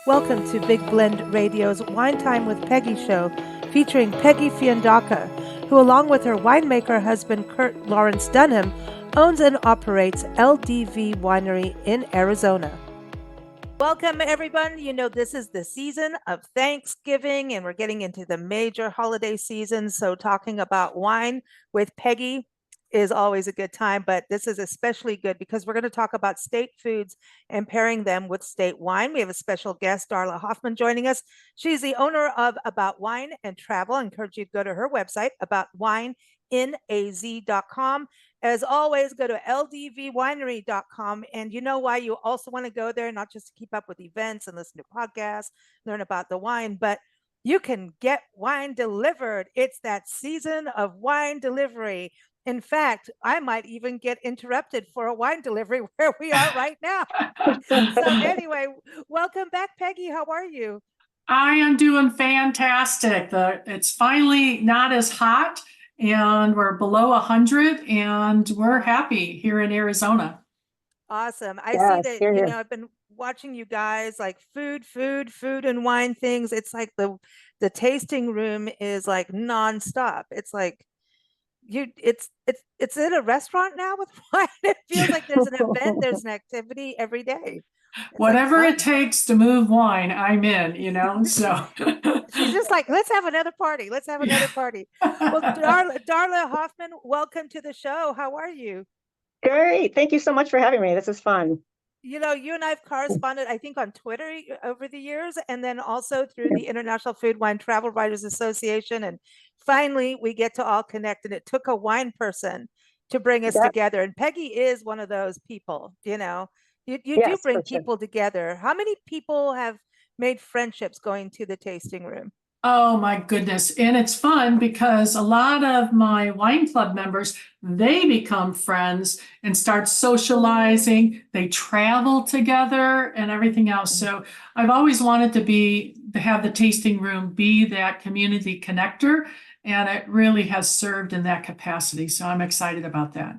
Welcome to Big Blend Radio's Wine Time with Peggy show, featuring Peggy Fiandaca, who along with her winemaker husband Kurt Lawrence Dunham, owns and operates LDV Winery in Arizona. Welcome, everyone. You know, this is the season of Thanksgiving, and we're getting into the major holiday season. So talking about wine with Peggy is always a good time, but this is especially good because we're going to talk about state foods and pairing them with state wine. We have a special guest, Darla Hoffmann, joining us. She's the owner of About Wine and Travel. I encourage you to go to her website, aboutwinenaz.com. As always, go to ldvwinery.com. And you know why you also want to go there, not just to keep up with events and listen to podcasts, learn about the wine, but you can get wine delivered. It's that season of wine delivery. In fact, I might even get interrupted for a wine delivery where we are right now. So anyway, welcome back, Peggy. How are you? I am doing fantastic. It's finally not as hot and we're below 100 and we're happy here in Arizona. Awesome. I see Yes, that, here, here. I've been watching you guys like food and wine things. It's like the tasting room is like nonstop. It's like it's in a restaurant now with wine. It feels like there's an event, there's an activity every day. It's like Whatever it fun. takes to move wine, I'm in. So She's just like, let's have another party. Let's have another party. Well, Darla Hoffmann, welcome to the show. How are you? Great. Thank you so much for having me. This is fun. You know, you and I have corresponded, I think, on Twitter over the years, and then also through the International Food Wine Travel Writers Association. And finally, we get to all connect. And it took a wine person to bring us Yep, together. And Peggy is one of those people, you do yes, bring for sure. people together. How many people have made friendships going to the tasting room? Oh my goodness. And it's fun because a lot of my wine club members, they become friends and start socializing. They travel together and everything else. So I've always wanted to have the tasting room be that community connector. And it really has served in that capacity. So I'm excited about that.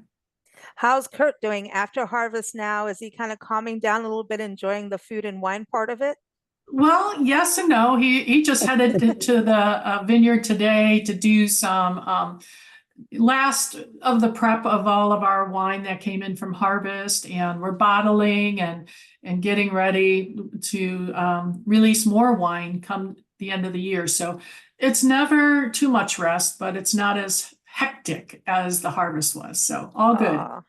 How's Kurt doing after harvest now? Is he kind of calming down a little bit, enjoying the food and wine part of it? Well, yes and no. He just headed to the vineyard today to do some last of the prep of all of our wine that came in from harvest, and we're bottling and getting ready to release more wine come the end of the year. So it's never too much rest, but it's not as hectic as the harvest was. So all good. Oh,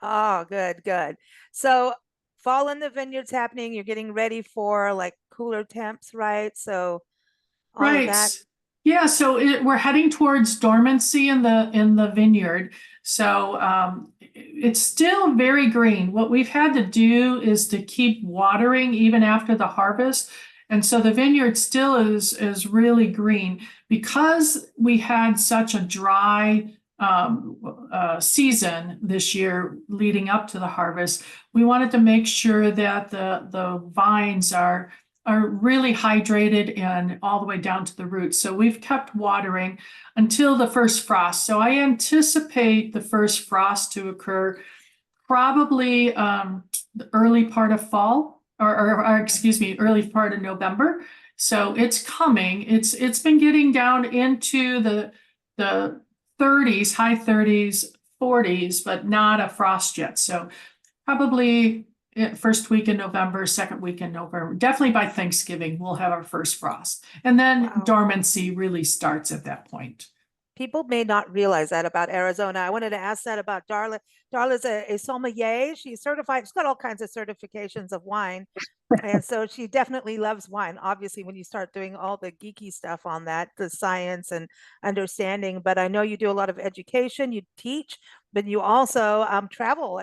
oh, good, good. So fall in the vineyard's happening. You're getting ready for like cooler temps, right? So all of Right. that. Yeah, so we're heading towards dormancy in the vineyard. So it's still very green. What we've had to do is to keep watering even after the harvest. And so the vineyard still is really green because we had such a dry season this year leading up to the harvest. We wanted to make sure that the vines are really hydrated and all the way down to the roots. So we've kept watering until the first frost. So I anticipate the first frost to occur probably the early part of fall or excuse me, early part of November. So it's coming. It's been getting down into the 30s, high 30s, 40s, but not a frost yet. So probably first week in November, second week in November. Definitely by Thanksgiving, we'll have our first frost. And then Wow. dormancy really starts at that point. People may not realize that about Arizona. I wanted to ask that about Darla. Darla's a sommelier. She's certified. She's got all kinds of certifications of wine. And so she definitely loves wine. Obviously, when you start doing all the geeky stuff on that, the science and understanding. But I know you do a lot of education, you teach, but you also travel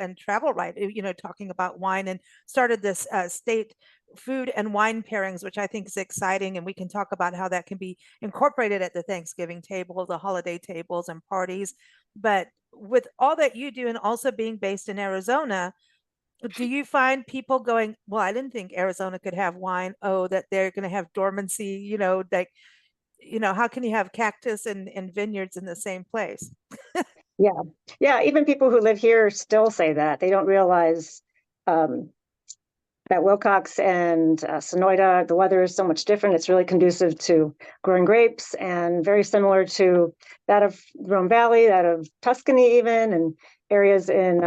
right, talking about wine and started this state food and wine pairings, which I think is exciting. And we can talk about how that can be incorporated at the Thanksgiving table, the holiday tables and parties. But with all that you do and also being based in Arizona, do you find people going, well, I didn't think Arizona could have wine. Oh, that they're going to have dormancy, like, how can you have cactus and vineyards in the same place? Yeah. Yeah. Even people who live here still say that. They don't realize um, that Wilcox and Sonoyta, the weather is so much different. It's really conducive to growing grapes and very similar to that of Rhone Valley, that of Tuscany even, and areas in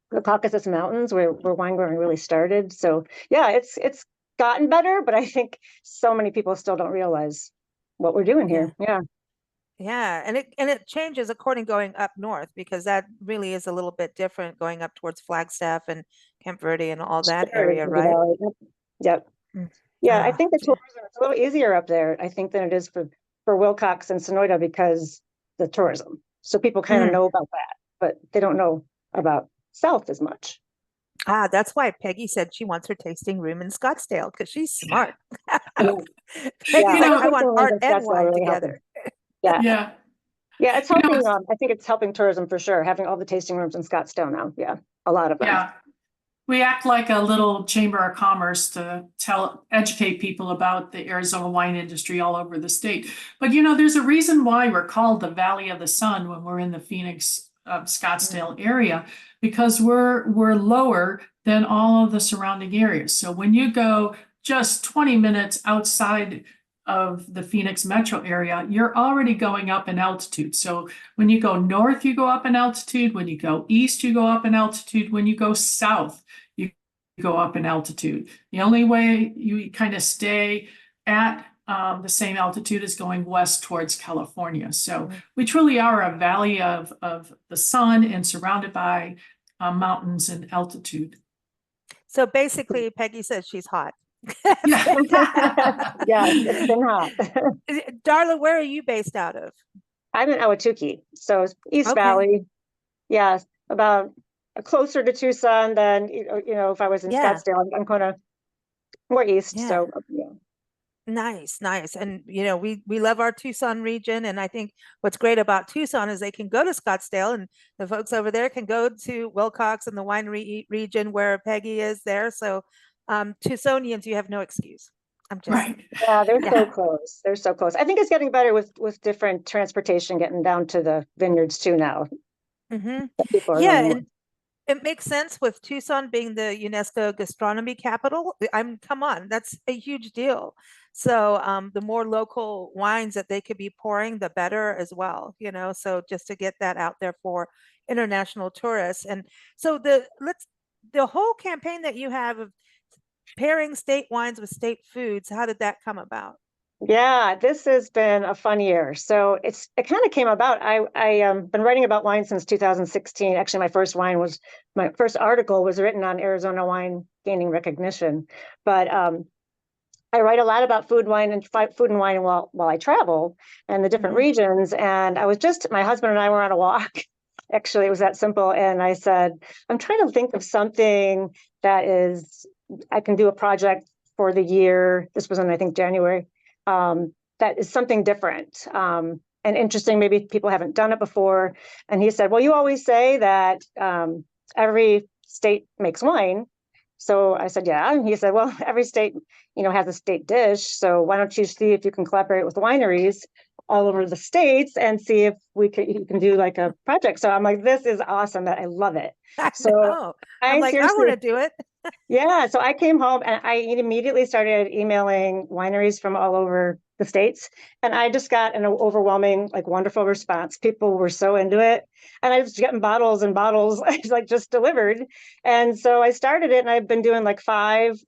the Caucasus Mountains where wine growing really started. So yeah, it's gotten better, but I think so many people still don't realize what we're doing here. Yeah. Yeah, and it changes according going up north, because that really is a little bit different going up towards Flagstaff and Camp Verde and all that Sure, area, right? Yep. Mm. Yeah, I Ah, think the tourism is a little easier up there, I think, than it is for Wilcox and Sonoyta because the tourism. So people kind of Mm. know about that, but they don't know about South as much. That's why Peggy said she wants her tasting room in Scottsdale, because she's smart. Yeah, Peggy's yeah, like, I tasting want rooms art and and Scottsdale are wine really together. Yeah, Yeah. yeah, it's You know, helping. I think it's helping tourism for sure, having all the tasting rooms in Scottsdale now. Yeah, a lot of them. yeah. We act like a little chamber of commerce to educate people about the Arizona wine industry all over the state. But there's a reason why we're called the Valley of the Sun when we're in the Phoenix, Scottsdale area, because we're lower than all of the surrounding areas. So when you go just 20 minutes outside of the Phoenix metro area, you're already going up in altitude. So when you go north, you go up in altitude. When you go east, you go up in altitude. When you go south, you go up in altitude. The only way you kind of stay at the same altitude is going west towards California. So we truly are a valley of the sun and surrounded by mountains and altitude. So basically, Peggy says she's hot. Yeah. Yeah, it's been hot. Darla, where are you based out of? I'm in Ahwatukee, so East Okay. Valley. Yeah, about closer to Tucson than if I was in Yeah. Scottsdale, I'm kind of more east. Yeah. So yeah. Nice, nice. And we love our Tucson region. And I think what's great about Tucson is they can go to Scottsdale, and the folks over there can go to Wilcox and the winery region where Peggy is there. So Tucsonians, you have no excuse. I'm just Right. Yeah, they're Yeah. so close. They're so close. I think it's getting better with different transportation getting down to the vineyards too now. Mhm. People are Yeah, learning more. and it makes sense with Tucson being the UNESCO gastronomy capital. Come on, that's a huge deal. So the more local wines that they could be pouring, the better as well, So just to get that out there for international tourists. And so the whole campaign that you have of pairing state wines with state foods, how did that come about? Yeah, this has been a fun year. So it kind of came about. I been writing about wine since 2016. Actually, my first article was written on Arizona wine gaining recognition. But I write a lot about food, and wine while I travel and the different regions. And my husband and I were on a walk. Actually, it was that simple. And I said, I'm trying to think of something I can do a project for the year. This was in, I think, January. That is something different and interesting. Maybe people haven't done it before. And he said, well, you always say that every state makes wine. So I said, yeah. And he said, well, every state, has a state dish. So why don't you see if you can collaborate with wineries all over the states and see if you can do like a project. So I'm like, this is awesome. I love it. I So know. I'm like, I want to do it. Yeah, so I came home and I immediately started emailing wineries from all over the states, and I just got an overwhelming, like, wonderful response. People were so into it, and I was getting bottles and bottles like just delivered. And so I started it, and I've been doing like five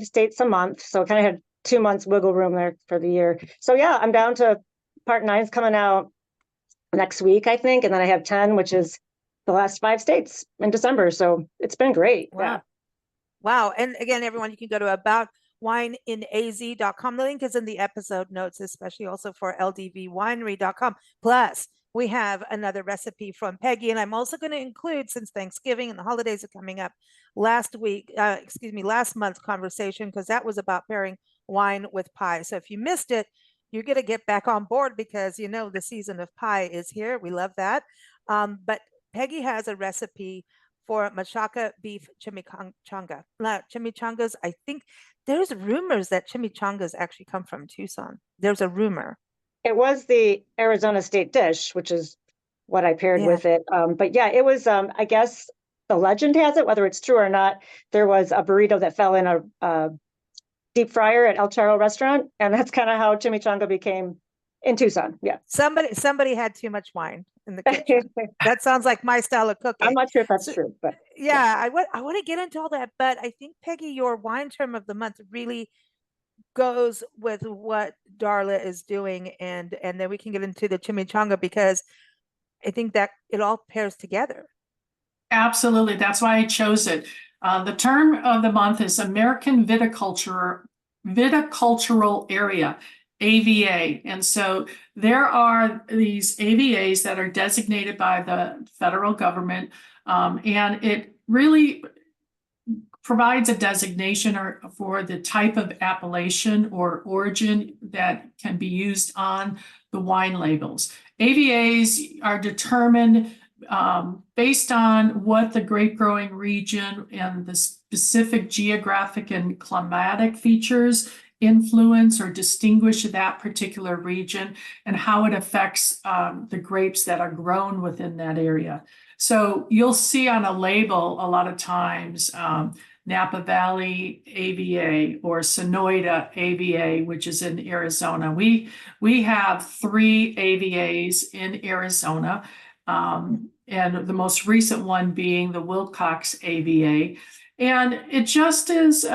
states a month. So I kind of had 2 months wiggle room there for the year. So yeah, I'm down to part 9's coming out next week, I think, and then I have 10, which is the last 5 states in December. So it's been great. Wow. Yeah. Wow. And again, everyone, you can go to aboutwineinaaz.com. The link is in the episode notes, especially also for ldvwinery.com. Plus, we have another recipe from Peggy, and I'm also going to include, since Thanksgiving and the holidays are coming up, last month's conversation, because that was about pairing wine with pie. So if you missed it, you're going to get back on board, because the season of pie is here. We love that. But Peggy has a recipe for machaca beef chimichanga. Chimichangas, I think there's rumors that chimichangas actually come from Tucson. There's a rumor. It was the Arizona state dish, which is what I paired Yeah. with it. But yeah, it was, I guess, the legend has it, whether it's true or not, there was a burrito that fell in a deep fryer at El Charro restaurant. And that's kind of how chimichanga became in Tucson. Yeah. Somebody had too much wine in the kitchen. That sounds like my style of cooking. I'm not sure if that's So, true, but yeah, I want to get into all that, but I think, Peggy, your wine term of the month really goes with what Darla is doing, and then we can get into the chimichanga, because I think that it all pairs together. Absolutely. That's why I chose it. The term of the month is American Viticultural Area, AVA. And so there are these AVAs that are designated by the federal government, and it really provides a designation for the type of appellation or origin that can be used on the wine labels. AVAs are determined based on what the grape growing region and the specific geographic and climatic features influence or distinguish that particular region, and how it affects the grapes that are grown within that area. So you'll see on a label a lot of times Napa Valley AVA or Sonoyta AVA, which is in Arizona. We have 3 AVAs in Arizona, and the most recent one being the Wilcox AVA. And it just is,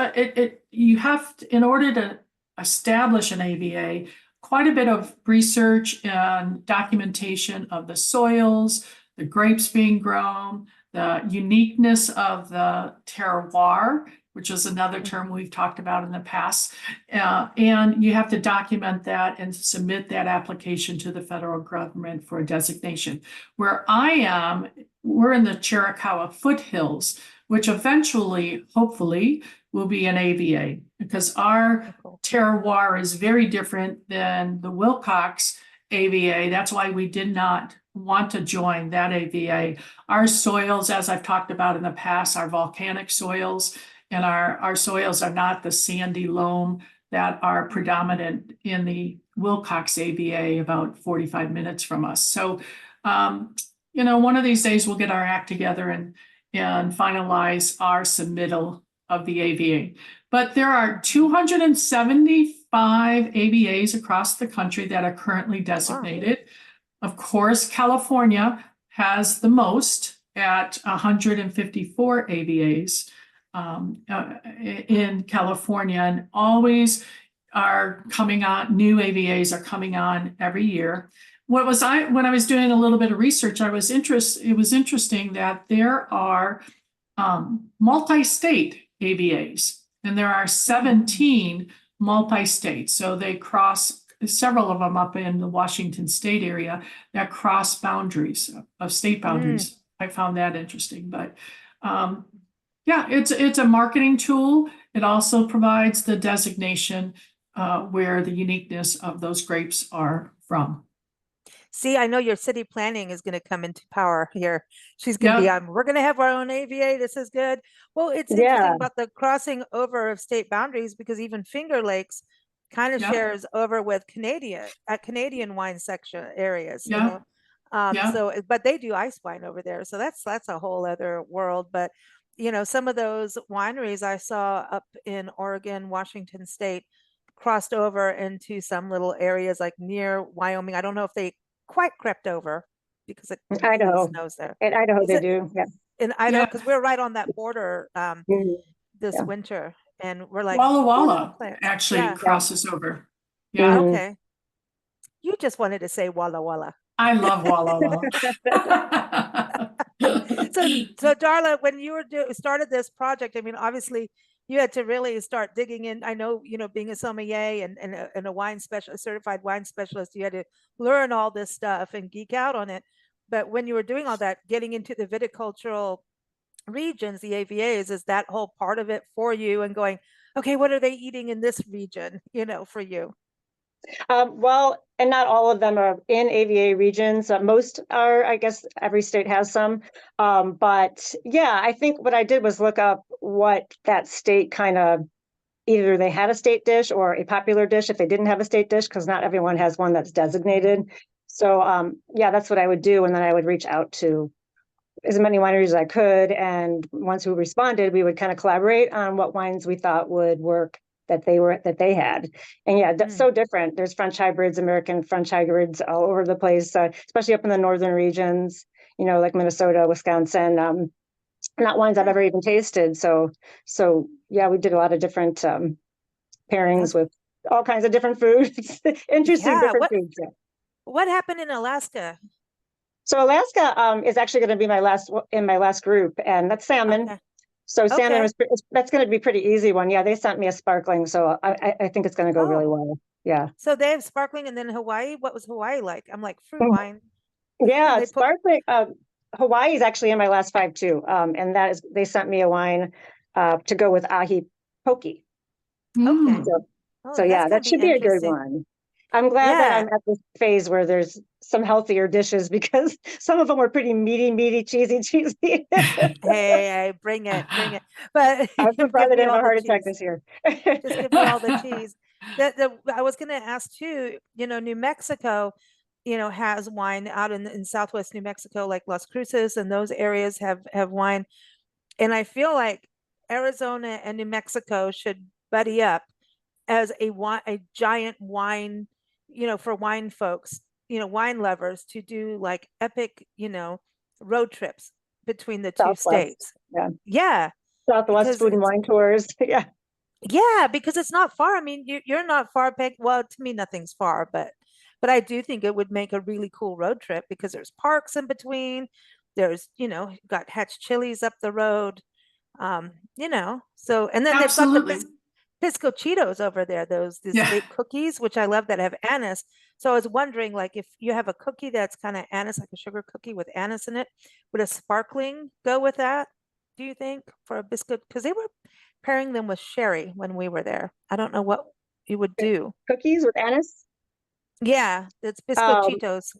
you have to, in order to establish an AVA, quite a bit of research and documentation of the soils, the grapes being grown, the uniqueness of the terroir, which is another term we've talked about in the past. And you have to document that and submit that application to the federal government for a designation. Where I am, we're in the Chiricahua foothills, which eventually, hopefully, will be an AVA, because our terroir is very different than the Wilcox AVA. That's why we did not want to join that AVA. Our soils, as I've talked about in the past, are volcanic soils, and our soils are not the sandy loam that are predominant in the Wilcox AVA about 45 minutes from us. So, one of these days we'll get our act together and finalize our submittal of the AVA. But there are 275 AVAs across the country that are currently designated. Wow. Of course, California has the most at 154 AVAs in California, and always are coming on, new AVAs are coming on every year. When I was doing a little bit of research, it was interesting that there are multi-state AVAs, and there are 17 multi-state. So they cross, several of them up in the Washington state area, that cross boundaries of state boundaries. I found that interesting, but yeah, it's a marketing tool. It also provides the designation where the uniqueness of those grapes are from. See, I know your city planning is going to come into power here. She's going to be on, we're going to have our own AVA. This is good. Well, it's interesting about the crossing over of state boundaries, because even Finger Lakes kind of shares over with Canadian wine section areas, you know. So, but they do ice wine over there. So that's a whole other world. But, some of those wineries I saw up in Oregon, Washington state, crossed over into some little areas like near Wyoming. I don't know if they quite crept over, because it snows there. In Idaho, they do. Yeah. In Idaho, because we're right on that border this winter, and we're like Walla Walla actually crosses over. Yeah. Okay. You just wanted to say Walla Walla. I love Walla Walla. So Darla, when you started this project, I mean, obviously you had to really start digging in. I know, being a sommelier and a wine specialist, certified wine specialist, you had to learn all this stuff and geek out on it. But when you were doing all that, getting into the viticultural regions, the AVAs, is that whole part of it for you, and going, okay, what are they eating in this region, for you? Well, and not all of them are in AVA regions. Most are, I guess every state has some. But yeah, I think what I did was look up what that state kind of, either they had a state dish or a popular dish if they didn't have a state dish, because not everyone has one that's designated. So yeah, that's what I would do. And then I would reach out to as many wineries as I could. And once we responded, we would kind of collaborate on what wines we thought would work that they had. And yeah, so different. There's French hybrids, American French hybrids all over the place, especially up in the northern regions, like Minnesota, Wisconsin. Not wines I've ever even tasted. So yeah, we did a lot of different pairings with all kinds of different foods, interesting different foods. Yeah. What happened in Alaska? So Alaska is actually going to be my last group, and that's salmon. Okay. So salmon that's going to be a pretty easy one. Yeah, they sent me a sparkling, so I think it's going to go really well. Yeah. So they have sparkling, and then Hawaii. What was Hawaii like? I'm like fruit wine. Yeah, sparkling. Hawaii is actually in my last 5 too, and they sent me a wine to go with ahi poke. Okay. So yeah, that should be a good one. I'm glad that I'm at this phase where there's some healthier dishes, because some of them were pretty meaty, cheesy. Hey, bring it. But I'm surprised I didn't have a heart attack this year. Just give me all the cheese. I was going to ask too, New Mexico, has wine out in Southwest New Mexico, like Las Cruces, and those areas have wine. And I feel like Arizona and New Mexico should buddy up as a giant wine, for wine folks, wine lovers, to do like epic, road trips between the two states. Yeah. Southwest food and wine tours. Yeah. Yeah, because it's not far. I mean, you're not far, Peg. Well, to me, nothing's far, but I do think it would make a really cool road trip, because there's parks in between. There's, got Hatch Chili's up the road. So, and then they've got the Pisco Cheetos over there, these big cookies, which I love, that have anise. So I was wondering, like, if you have a cookie that's kind of anise, like a sugar cookie with anise in it, would a sparkling go with that, do you think, for a biscuit? Because they were pairing them with sherry when we were there. I don't know what you would do. Cookies with anise? Yeah, it's Pisco Cheetos.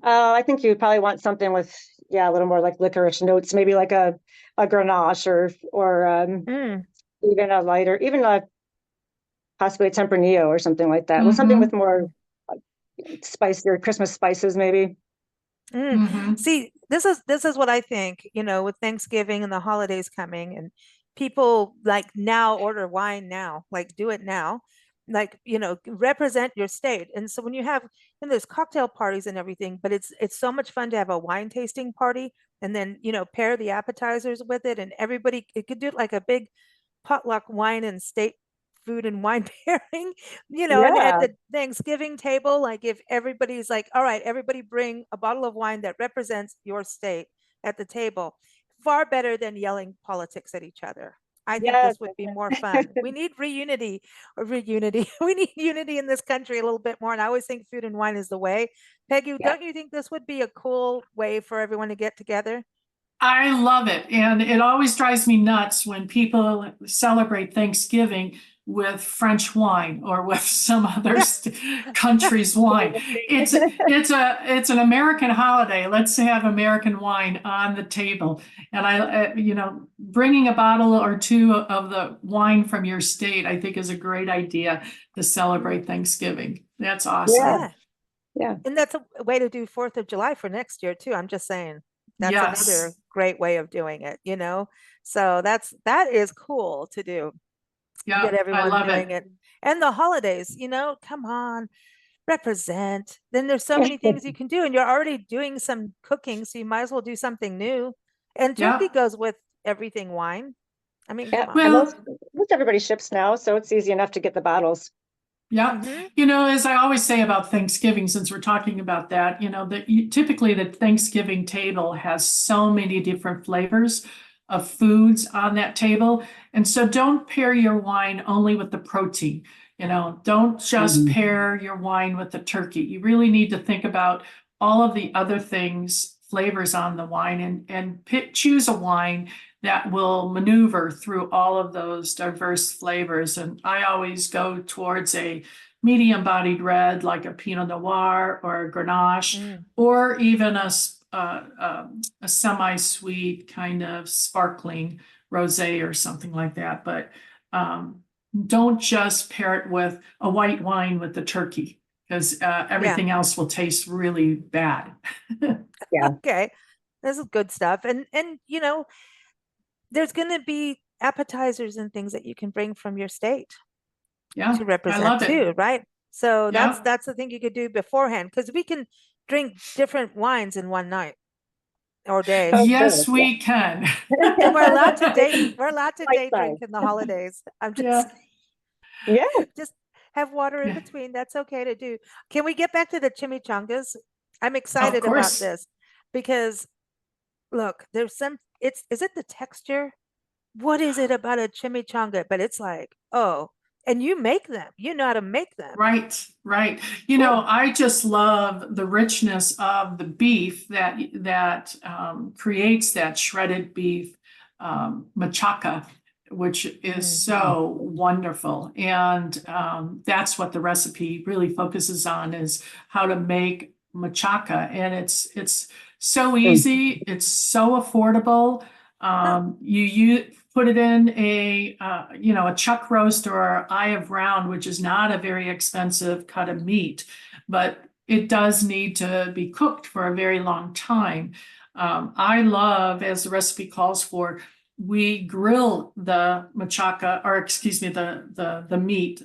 I think you would probably want something with, a little more like licorice notes, maybe like a Grenache or even a lighter, possibly a Tempranillo or something like that. With something with more spicier Christmas spices, maybe. See, this is what I think, with Thanksgiving and the holidays coming, and people like now order wine now, like do it now, like, represent your state. And so when you have, and there's cocktail parties and everything, but it's so much fun to have a wine tasting party, and then, pair the appetizers with it, and everybody, it could do it like a big potluck wine and state food and wine pairing, and at the Thanksgiving table, like if everybody's like, all right, everybody bring a bottle of wine that represents your state at the table. Far better than yelling politics at each other. I think this would be more fun. We need reunity. We need unity in this country a little bit more. And I always think food and wine is the way. Peggy, don't you think this would be a cool way for everyone to get together? I love it. And it always drives me nuts when people celebrate Thanksgiving with French wine or with some other country's wine. It's an American holiday. Let's have American wine on the table. And bringing a bottle or two of the wine from your state, I think, is a great idea to celebrate Thanksgiving. That's awesome. Yeah. And that's a way to do 4th of July for next year too. I'm just saying. That's another great way of doing it, So that is cool to do. Yeah, get everyone doing it. And the holidays, come on, represent. Then there's so many things you can do, and you're already doing some cooking, so you might as well do something new. And turkey goes with everything wine. I mean, come on. Well, most everybody ships now, so it's easy enough to get the bottles. Yeah. As I always say about Thanksgiving, since we're talking about that, typically the Thanksgiving table has so many different flavors of foods on that table. And so don't pair your wine only with the protein. Don't just pair your wine with the turkey. You really need to think about all of the other flavors on the wine, and choose a wine that will maneuver through all of those diverse flavors. And I always go towards a medium-bodied red, like a Pinot Noir or a Grenache, or even a semi-sweet kind of sparkling rosé or something like that. But don't just pair it with a white wine with the turkey, because everything else will taste really bad. Okay. This is good stuff. And you know, there's going to be appetizers and things that you can bring from your state Yeah, to I represent love it. too, right? So Yeah. that's the thing you could do beforehand, because we can drink different wines in one night or day. Oh, Yes, sure. Yeah. we can. And we're allowed to date. We're allowed to Right day side. drink in the holidays. I'm Yeah. just Yeah. just have water in Yeah. between. That's okay to do. Can we get back to the chimichangas? I'm Of excited about course. this because look, there's some, it's, is it the texture? What is it about a chimichanga? But it's like, oh, and you make them. You know how to make them. Right, right. Ooh. I just love the richness of the beef that creates that shredded beef machaca, which is so wonderful. And that's what the recipe really focuses on, is how to make machaca. And it's so easy. It's so affordable. You put it in a chuck roast or eye of round, which is not a very expensive cut of meat, but it does need to be cooked for a very long time. I love, as the recipe calls for, we grill the machaca, or excuse me, the meat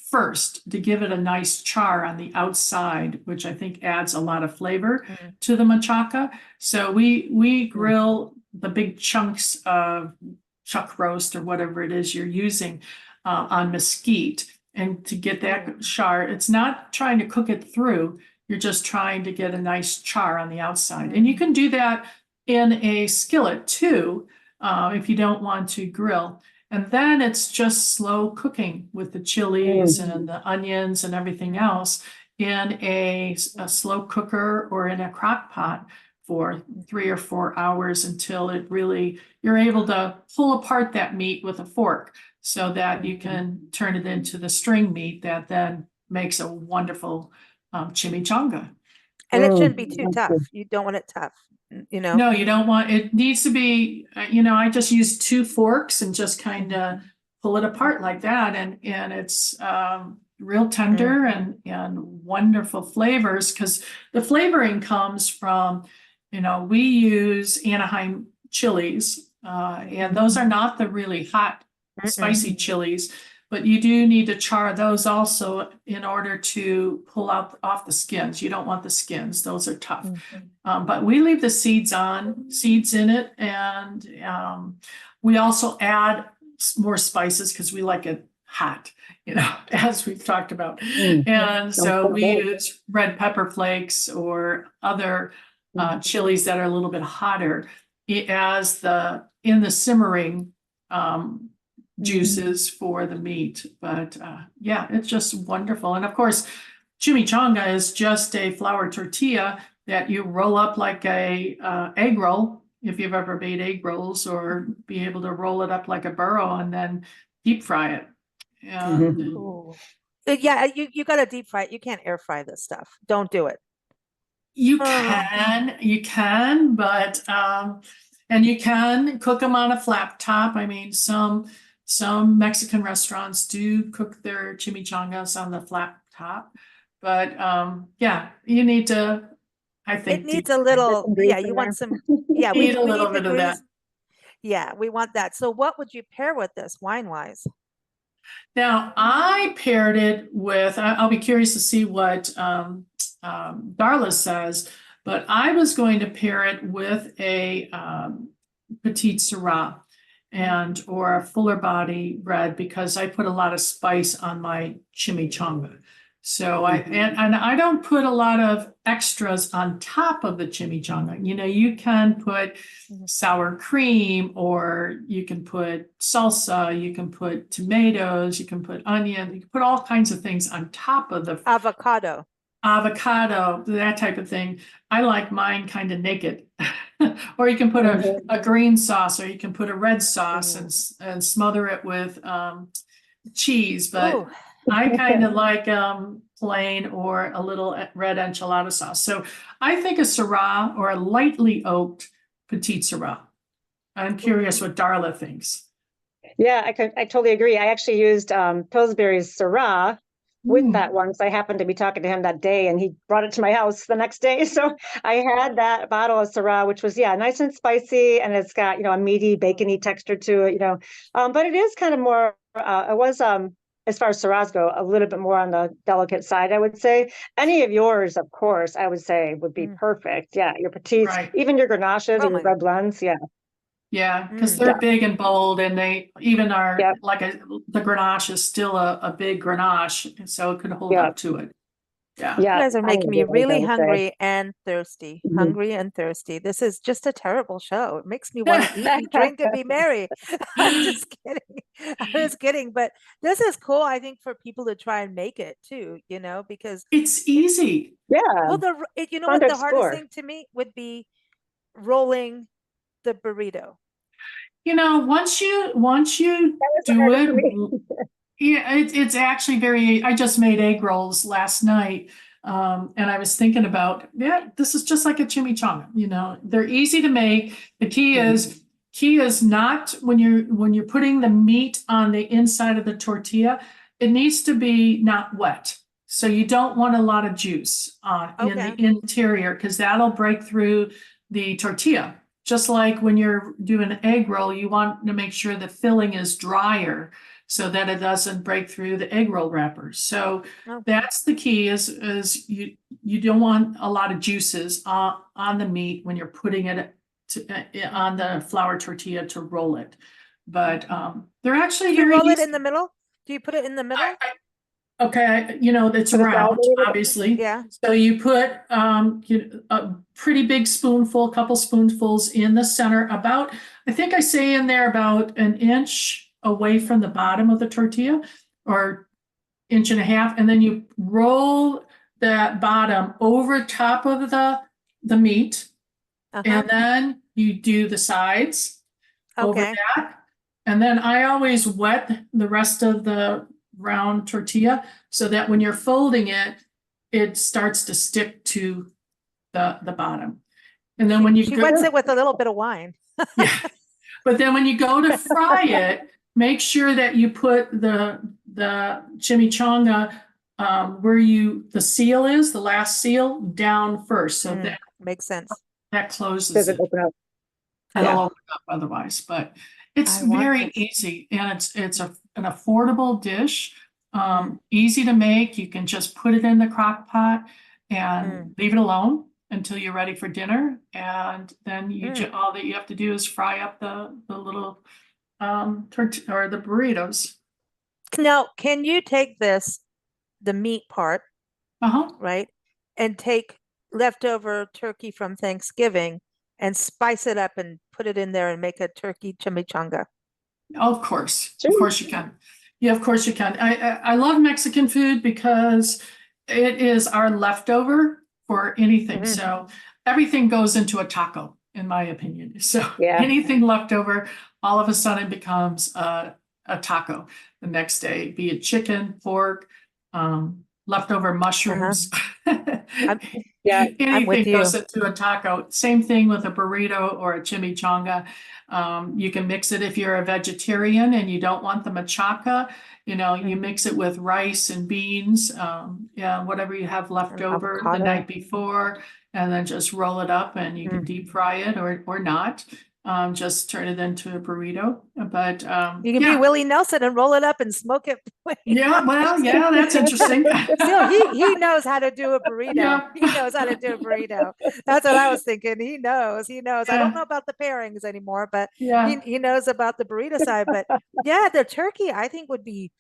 first to give it a nice char on the outside, which I think adds a lot of flavor to the machaca. So we grill the big chunks of chuck roast or whatever it is you're using on mesquite. And to get that char, it's not trying to cook it through. You're just trying to get a nice char on the outside. And you can do that in a skillet too, if you don't want to grill. And then it's just slow cooking with the chilies and the onions and everything else in a slow cooker or in a crock pot for 3 or 4 hours until it really, you're able to pull apart that meat with a fork so that you can turn it into the string meat that then makes a wonderful chimichanga. And it shouldn't be too tough. You don't want it tough, you know? No, you don't want, it needs to be, I just use 2 forks and just kind of pull it apart like that. And it's real tender and wonderful flavors, because the flavoring comes from, we use Anaheim chilies, and those are not the really hot, spicy chilies, but you do need to char those also in order to pull out off the skins. You don't want the skins; those are tough. But we leave the seeds in it, and we also add more spices because we like it hot, as we've talked about. And so we use red pepper flakes or other chilies that are a little bit hotter as in the simmering juices for the meat. But yeah, it's just wonderful. And of course, chimichanga is just a flour tortilla that you roll up like a egg roll, if you've ever made egg rolls, or be able to roll it up like a burro and then deep fry it. Yeah, you got to deep fry it. You can't air fry this stuff. Don't do it. You can, but and you can cook them on a flat top. I mean, some Mexican restaurants do cook their chimichangas on the flat top, but yeah, you need to, I think, it needs a little, yeah, you want some, yeah, we need a little need the bit of that. grease. Yeah, we want that. So what would you pair with this wine-wise? Now, I paired it with, I'll be curious to see what Darla says, but I was going to pair it with a petite Syrah or a fuller body red, because I put a lot of spice on my chimichanga. So and I don't put a lot of extras on top of the chimichanga. You can put sour cream, or you can put salsa, you can put tomatoes, you can put onion, you can put all kinds of things on top of the avocado, that type of thing. I like mine kind of naked. Or you can put a green sauce, or you can put a red sauce and smother it with cheese. But I kind of like plain or a little red enchilada sauce. So I think a Syrah or a lightly oaked petite Syrah. I'm curious what Darla thinks. Yeah, I totally agree. I actually used Pillsbury's Syrah, with that once. I happened to be talking to him that day and he brought it to my house the next day. So I had that bottle of Syrah, which was, nice and spicy. And it's got, a meaty, bacony texture to it, but it is kind of more, it was, as far as Syrahs go, a little bit more on the delicate side, I would say. Any of yours, of course, I would say would be perfect. Yeah, your petites, Right. even your grenaches Oh or your my red blends. Yeah. Yeah, because they're big and bold, and they even are Yep. the Grenache is still a big Grenache, and so it could hold Yep. up to it. Yeah. You Yeah. guys are making me really I would say. hungry and thirsty. Mhm. Hungry and thirsty. This is just a terrible show. It makes me want to eat and drink and be merry. I'm just kidding. I was kidding, but this is cool, I think, for people to try and make it too, because It's easy. Yeah. well, you know Fun what to the hardest explore. thing to me would be rolling the burrito. Once you That was do hard for it, me. yeah, it's actually I just made egg rolls last night. And I was thinking about, this is just like a chimichanga, they're easy to make. The key is not when you're putting the meat on the inside of the tortilla, it needs to be not wet. So you don't want a lot of juice in the interior, because that'll break through the tortilla. Just like when you're doing an egg roll, you want to make sure the filling is drier so that it doesn't break through the egg roll wrappers. So that's the key is you don't want a lot of juices on the meat when you're putting it on the flour tortilla to roll it. But they're actually Do you very roll it easy. in the middle? Do you put it in the middle? Okay, it's Put it down round, a little bit. obviously. Yeah. So you put a pretty big spoonful, couple spoonfuls in the center, I think I say in there about an inch away from the bottom of the tortilla, or inch and a half, and then you roll that bottom over top of the meat, and then you do the sides over Okay. that. And then I always wet the rest of the round tortilla so that when you're folding it, it starts to stick to the bottom. And then when you She wets it with a little bit of wine. yeah, but then when you go to fry it, make sure that you put the chimichanga where the seal is, the last seal, down first, so that makes sense. that closes Does it. it open up? It'll Yeah. open up otherwise, but it's I want very this. easy, and it's an affordable dish, easy to make. You can just put it in the crock pot and leave it alone until you're ready for dinner, and then all that you have to do is fry up the little or the burritos. Now, can you take the meat part, right, and take leftover turkey from Thanksgiving and spice it up and put it in there and make a turkey chimichanga? Of course you can. Yeah, of course you can. I love Mexican food because it is our leftover for anything. So everything goes into a taco, in my opinion. So anything leftover, all of a sudden becomes a taco the next day, be it chicken, pork, leftover mushrooms. Anything goes into a taco. Same thing with a burrito or a chimichanga. You can mix it if you're a vegetarian and you don't want the machaca. You mix it with rice and beans, whatever you have left over the night before, and then just roll it up, and you can deep fry it or not. Just turn it into a burrito. But you can be Willie Nelson and roll it up and smoke it. That's interesting. Still, he knows how to do a burrito. He knows how to do a burrito. That's what I was thinking. He knows. I don't know about the pairings anymore, but he knows about the burrito side. But the turkey I think would be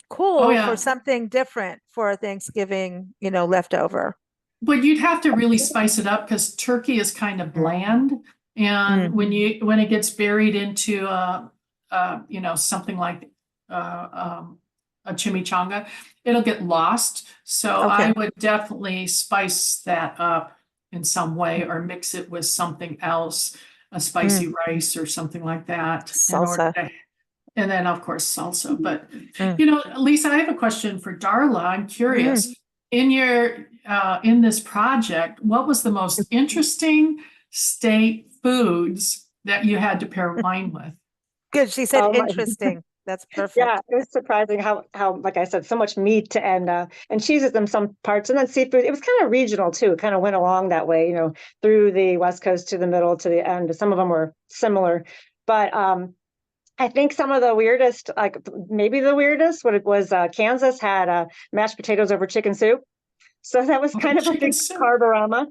cool for something different for a Thanksgiving, leftover. But you'd have to really spice it up because turkey is kind of bland. And when it gets buried into something like a chimichanga, it'll get lost. So I would definitely spice that up in some way, or mix it with something else, a spicy rice or something like that. Salsa. And then of course salsa. But Lisa, I have a question for Darla. I'm curious. In this project, what was the most interesting state foods that you had to pair wine with? Good. She said interesting. That's perfect. Yeah, it was surprising how like I said, so much meat and cheeses in some parts, and then seafood. It was kind of regional too. It kind of went along that way, through the West Coast to the middle to the end. Some of them were similar, but I think some of the weirdest, like maybe the weirdest, what it was, Kansas had mashed potatoes over chicken soup. So that was kind of a Chicken big soup. carborama.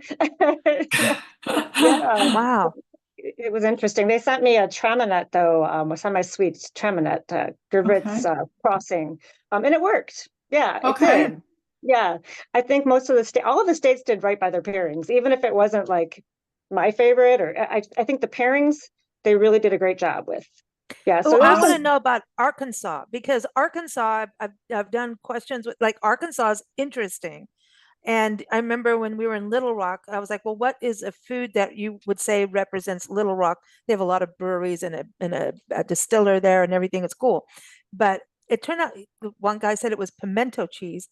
Yeah. Wow. It was interesting. They sent me a treminette though, semi-sweet treminette, Gervitz Okay. crossing, and it worked. Yeah, it Okay. did. Yeah, I think most of all of the states did right by their pairings, even if it wasn't like my favorite. Or I think the pairings they really did a great job with. Yeah, Oh, so there I was want to some. know about Arkansas because Arkansas, I've done questions with like Arkansas is interesting. And I remember when we were in Little Rock, I was like, well, what is a food that you would say represents Little Rock? They have a lot of breweries and a distiller there and everything. It's cool. But it turned out one guy said it was pimento cheese.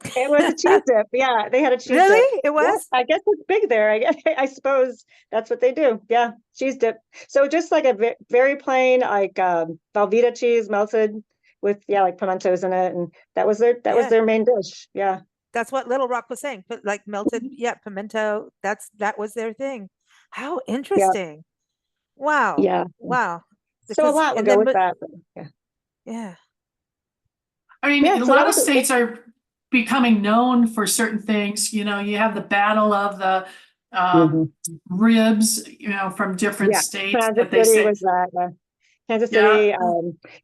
It was a cheese dip. Yeah, they had a cheese dip. Really? It Yeah, was? I guess it's big there. I suppose that's what they do. Yeah, cheese dip. So just like a very plain, like Velveeta cheese melted with like pimentos in it, and that was Yeah. their main dish. Yeah, That's what Little Rock was saying. But like melted, yeah, pimento. That was their thing. How yeah, interesting. Wow. yeah. Wow. So a Because lot would and go then with but that. But yeah, yeah. I mean, yeah. a So that lot of was it. states are becoming known for certain things. You have the battle of the um, Mhm. ribs, from different Yeah, states Kansas that they City say, was that. Kansas yeah, City,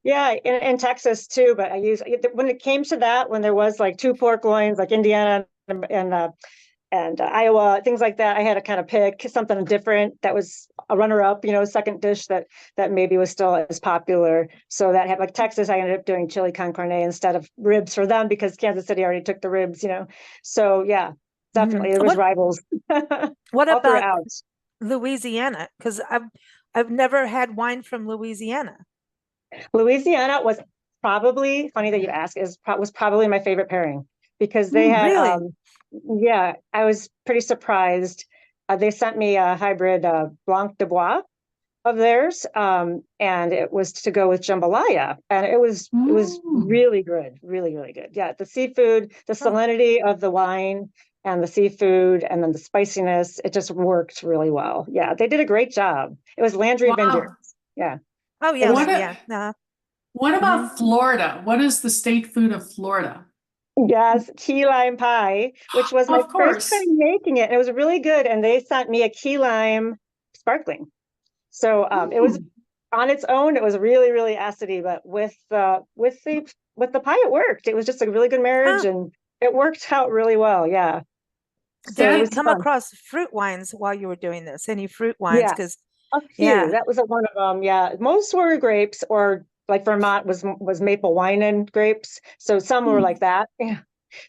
yeah, in Texas too. But when it came to that, when there was like two pork loins, like Indiana and Iowa, things like that, I had to kind of pick something different that was a runner-up, second dish that maybe was still as popular. So that had like Texas, I ended up doing chili con carne instead of ribs for them because Kansas City already took the ribs. So yeah, Mhm. definitely there was rivals What all about throughout. Louisiana? Because I've never had wine from Louisiana. Louisiana was probably funny that you ask was probably my favorite pairing because they had Really? yeah, I was pretty surprised. They sent me a hybrid Blanc de Bois of theirs, and it was to go with jambalaya, and it was mm, really good, really really good. Yeah, the seafood, the Huh. salinity of the wine, and the seafood, and then the spiciness, it just worked really well. Yeah, they did a great job. It was Landry Vineyard. wow. Yeah, Oh it yeah, was. What yeah. what Hmm. about Florida? What is the state food of Florida? Yes, key lime pie, which was my Of first course. time making it. And it was really good. And they sent me a key lime sparkling. So it was Mm, on its own, it was really, really acidy, but with the pie, it worked. It was just a really good marriage Huh. and it worked out really well. Yeah. Did So it you that was come fun. across fruit wines while you were doing this? Any fruit wines? Yeah. Because A few. yeah. That was one of them. Yeah. Most were grapes or like Vermont was maple wine and grapes. So some were hmm. like that. Yeah.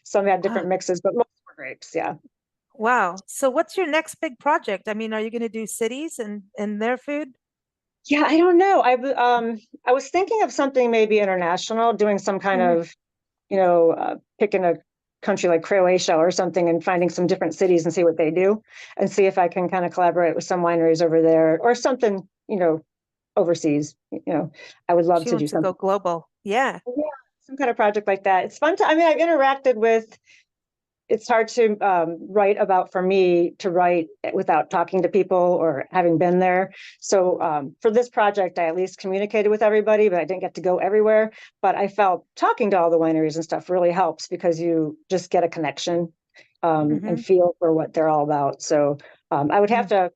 Some had Huh. different mixes, but most were grapes. Yeah. Wow. So what's your next big project? I mean, are you going to do cities and their food? Yeah, I don't know. I was thinking of something maybe international, doing some kind Mhm. of, picking a country like Croatia or something and finding some different cities and see what they do and see if I can kind of collaborate with some wineries over there or something, overseas. I would love She to do wants to go something. global. Yeah. Yeah, some kind of project like that. It's fun I mean, I've interacted with it's hard to write about for me to write without talking to people or having been there. So for this project, I at least communicated with everybody, but I didn't get to go everywhere. But I felt talking to all the wineries and stuff really helps because you just get a connection and Hmm. feel for what they're all about. So I would have to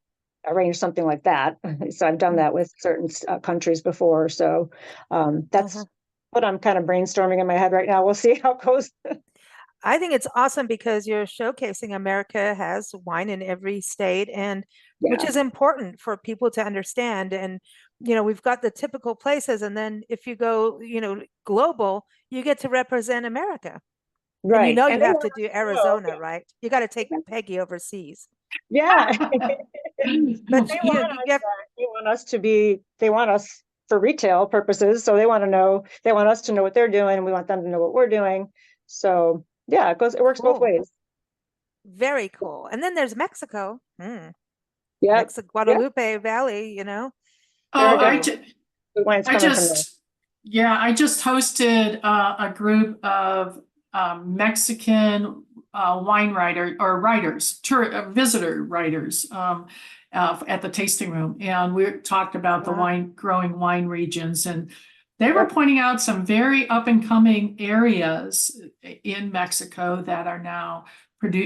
arrange something like that. So I've done that with certain countries before. So Uh-huh. that's what I'm kind of brainstorming in my head right now. We'll see how it goes. I think it's awesome because you're showcasing America has wine in every state and which Yeah, is important for people to understand. And, we've got the typical places. And then if you go, global, you get to represent America. And right. you And they have want to us do to know. Arizona, right? You got to take Peggy overseas. Yeah. But But they want us to be, they want us for retail purposes. So they want us to know what they're doing and we want them to know what we're doing. So yeah, it works both cool. ways. Very cool. And then there's Mexico. Yep. Mexico, Yep. Guadalupe Valley, There Oh, are Oh, definitely good wines I coming from there. just Yeah, I just hosted a group of Mexican wine writers, visitor writers at the tasting room. And we talked about the Wow. growing wine regions. And they were Yep. pointing out some very up and coming areas in Mexico that are now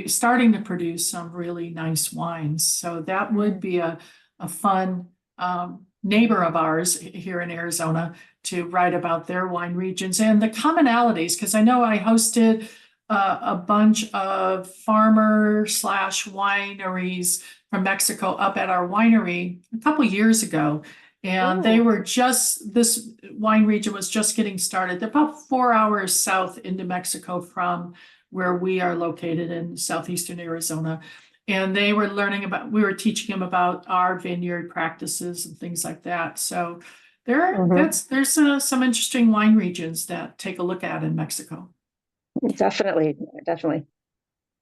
starting to produce some really nice wines. So that would be a fun neighbor of ours here in Arizona to write about their wine regions and the commonalities, because I know I hosted a bunch of farmer slash wineries from Mexico up at our winery a couple years ago. And they Ooh. were this wine region was just getting started. They're about 4 hours south into Mexico from where we are located in southeastern Arizona. And they were we were teaching them about our vineyard practices and things like that. So there's some interesting wine regions that take a look at in Mexico. Definitely, definitely.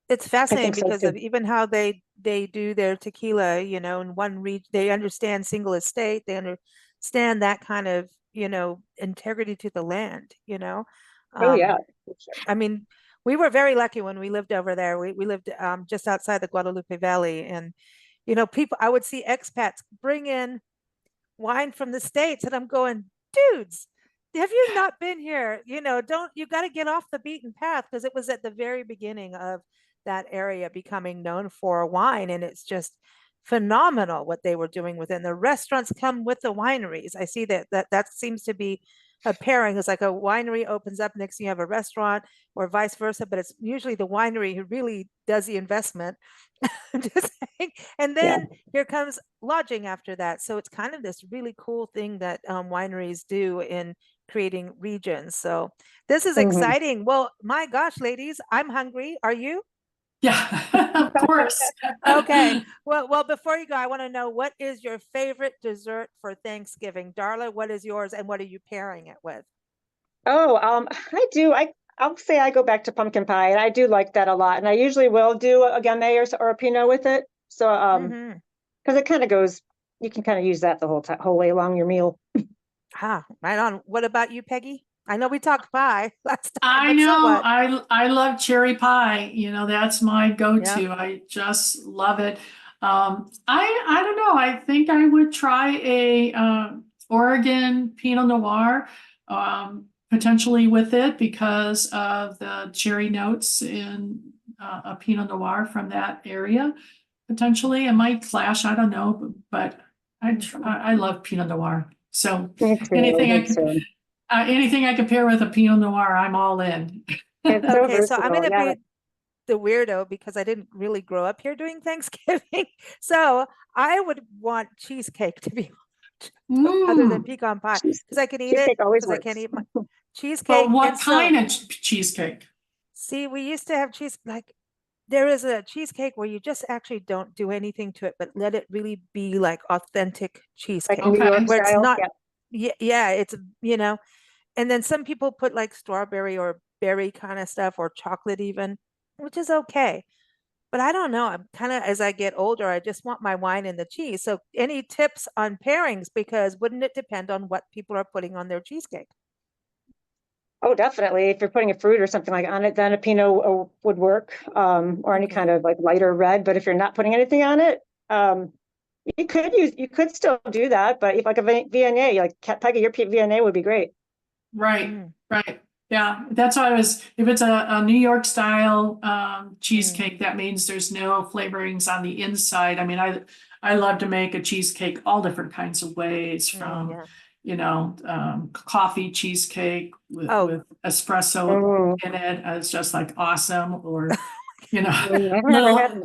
It's I fascinating think so because of too. even how they do their tequila, in one region. They understand single estate. They understand that kind of, integrity to the land. Oh, yeah. Um, I mean, we were very lucky when we lived over there. We lived just outside the Guadalupe Valley, and people, I would see expats bring in wine from the States. And I'm going, dudes, have you not been here? Don't you got to get off the beaten path, because it was at the very beginning of that area becoming known for wine. And it's just phenomenal what they were doing within the restaurants come with the wineries. I see that seems to be a pairing. It's like a winery opens up, next thing you have a restaurant, or vice versa, but it's usually the winery who really does the investment. I'm just saying. And Yeah. then here comes lodging after that. So it's kind of this really cool thing that wineries do in creating regions. So this is Mhm. exciting. Well, my gosh, ladies, I'm hungry. Are you? Yeah, of course. Okay. Well, before you go, I want to know, what is your favorite dessert for Thanksgiving? Darla, what is yours, and what are you pairing it with? Oh, I do. I'll say I go back to pumpkin pie, and I do like that a lot. And I usually will do a Gamay or a Pinot with it. So, Mm-hmm. because it kind of goes, you can kind of use that the whole way along your meal. Right on. What about you, Peggy? I know we talked pie last time, I but so know. what? I love cherry pie. That's my Yeah. go-to. I just love it. I don't know. I think I would try a Oregon Pinot Noir, potentially with it because of the cherry notes in a Pinot Noir from that area. Potentially, it might clash. I don't know, but I love Pinot Noir. So Me too. anything I Me could too. anything I can pair with a Pinot Noir, I'm all in. It's so Okay, so I'm versatile. going to Yeah. be the weirdo because I didn't really grow up here doing Thanksgiving. So I would want cheesecake to be other than Mm. pecan pie, Cheese, because I can eat it cheesecake always because I can't works. eat my Well, cheesecake. And what so, kind of cheesecake? see, we used to have cheese, like there is a cheesecake where you just actually don't do anything to it, but let it really be like authentic Like cheesecake, New York Okay. where it's style. not, Yeah. yeah, and then some people put like strawberry or berry kind of stuff, or chocolate even, which is okay. But I don't know. I'm kind of, as I get older, I just want my wine and the cheese. So any tips on pairings? Because wouldn't it depend on what people are putting on their cheesecake? Oh, definitely. If you're putting a fruit or something like on it, then a Pinot would work, or any Okay. kind of like lighter red. But if you're not putting anything on it, you could still do that. But if like a Viognier, like Peggy, your Viognier would be great. Right, Mm, right. Yeah, that's why if it's a New York style mm, cheesecake, that means there's no flavorings on the inside. I mean, I love to make a cheesecake all different kinds of ways, from, yeah. coffee cheesecake Oh, with espresso Mm. in it. It's just like awesome. Or, you know, I've never little had.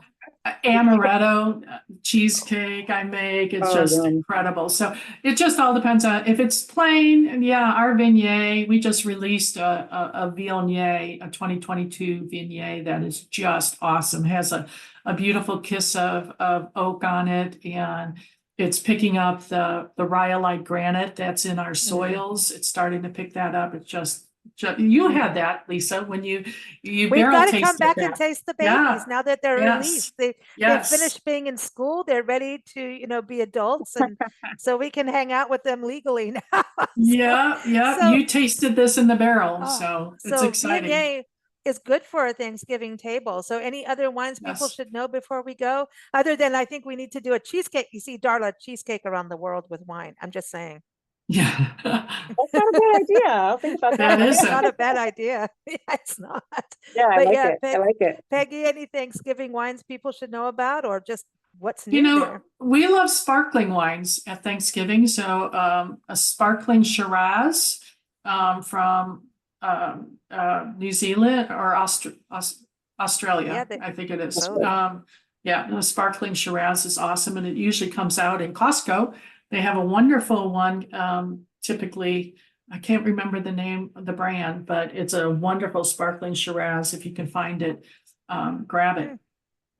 amaretto cheesecake I make. It's Oh, just yum. incredible. So it just all depends on if it's plain. And yeah, our Viognier, we just released a Viognier, a 2022 Viognier that is just awesome. Has a beautiful kiss of oak on it, and it's picking up the rhyolite granite that's in our mm, soils. It's starting to pick that up. It's just You had that, Lisa, when you We've barrel got to tasted come back that. and taste the Yeah. babies now that they're Yes. released. They've Yes. finished being in school. They're ready to, be adults, and so we can hang out with them legally now. Yeah, yeah. so- You tasted this in the barrel, Oh, so it's so exciting. Viognier is good for a Thanksgiving table. So any other wines people Yes. should know before we go? Other than I think we need to do a cheesecake. You see, Darla, cheesecake around the world with wine. I'm just saying. Yeah. That's not a bad idea. I'll think about that. That is It's not a bad idea. Yeah, it's not. Yeah, I But like yeah, it. I like it. Peggy, any Thanksgiving wines people should know about, or just what's new You know, there? we love sparkling wines at Thanksgiving. So a sparkling Shiraz from New Zealand or Australia, Yeah, I think it is. both. Yeah, the sparkling Shiraz is awesome, and it usually comes out in Costco. They have a wonderful one. Typically, I can't remember the name of the brand, but it's a wonderful sparkling Shiraz. If you can find it, grab it.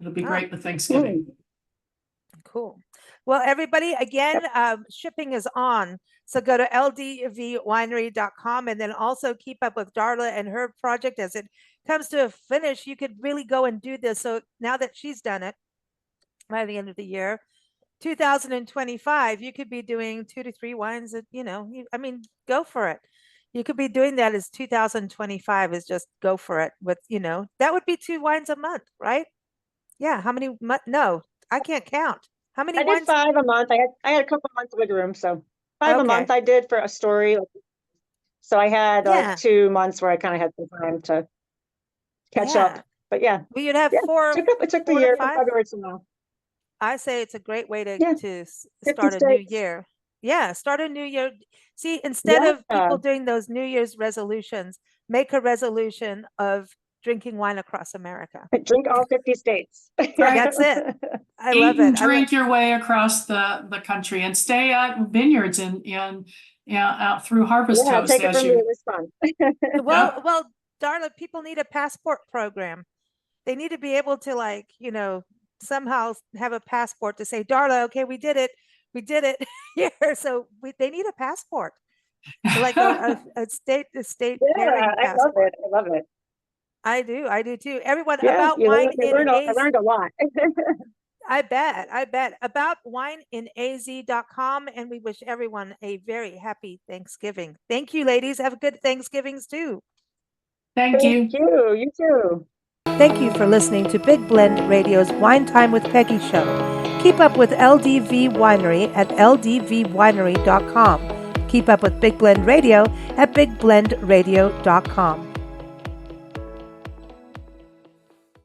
It'll be Oh. great with Thanksgiving. Cool. Well, everybody, again, shipping is on. So go to ldvwinery.com and then also keep up with Darla and her project as it comes to a finish. You could really go and do this. So now that she's done it by the end of the year, 2025, you could be doing 2 to 3 wines that, go for it. You could be doing that as 2025 is just go for it with, that would be 2 wines a month, right? Yeah. How many? No, I can't count. How many I did wines? 5 a month. I had a couple months of wiggle room, so 5 a Okay. month I did for a story. So I had Yeah. like 2 months where I kind of had some time to catch Yeah. up. But yeah, Well, you'd have yeah, it took the 4 to year from 5. February to now. I say it's a great way Yeah. to 50 start a new states. year. Yeah, start a new year. See, instead of Yeah. people doing those New Year's resolutions, make a resolution of drinking wine across America. Drink all 50 states. That's it. I Eat love and it. drink your way across the country and stay at vineyards and out through Harvest Yeah, Toast take it as from me. you. It was fun. Well, Darla, people need a passport program. They need to be able to somehow have a passport to say, Darla, okay, we did it here. So they need a passport, like a state Yeah, pairing I love passport. it. I love it. I do too. Everyone, Yeah, about you wine learn, you in learn a, I AZ. learned a lot. I bet about wineInAZ.com, and we wish everyone a very happy Thanksgiving. Thank you, ladies. Have a good Thanksgivings too. Thank you. Thank you. You too. Thank you for listening to Big Blend Radio's Wine Time with Peggy show. Keep up with LDV Winery at ldvwinery.com. Keep up with Big Blend Radio at bigblendradio.com.